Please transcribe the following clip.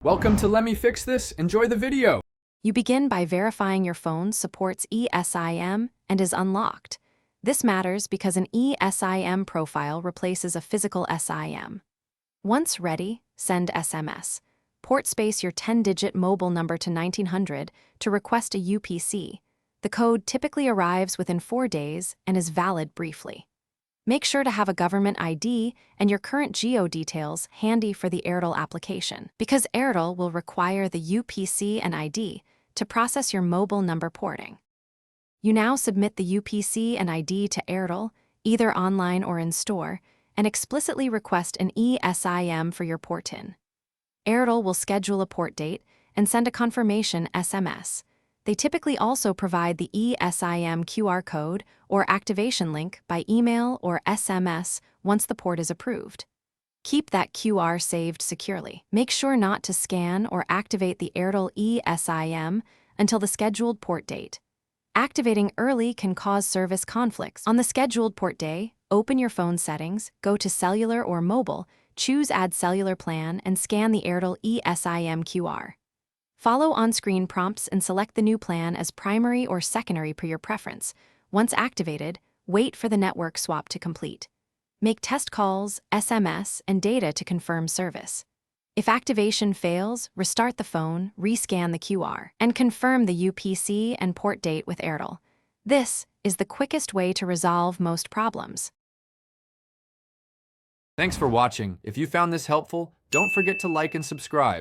Welcome to Let Me Fix This. Enjoy the video. You begin by verifying your phone supports ESIM and is unlocked. This matters because an ESIM profile replaces a physical SIM. Once ready, send SMS. Port space your 10-digit mobile number to 1900 to request a UPC. The code typically arrives within 4 days and is valid briefly. Make sure to have a government ID and your current Jio details handy for the Airtel application, because Airtel will require the UPC and ID to process your mobile number porting. You now submit the UPC and ID to Airtel, either online or in store, and explicitly request an ESIM for your port-in. Airtel will schedule a port date and send a confirmation SMS. They typically also provide the ESIM QR code or activation link by email or SMS once the port is approved. Keep that QR saved securely. Make sure not to scan or activate the Airtel ESIM until the scheduled port date. Activating early can cause service conflicts. On the scheduled port day, open your phone settings, go to cellular or mobile, choose Add Cellular Plan, and scan the Airtel ESIM QR. Follow on-screen prompts and select the new plan as primary or secondary per your preference. Once activated, wait for the network swap to complete. Make test calls, SMS, and data to confirm service. If activation fails, restart the phone, rescan the QR, and confirm the UPC and port date with Airtel. This is the quickest way to resolve most problems. Thanks for watching. If you found this helpful, don't forget to like and subscribe.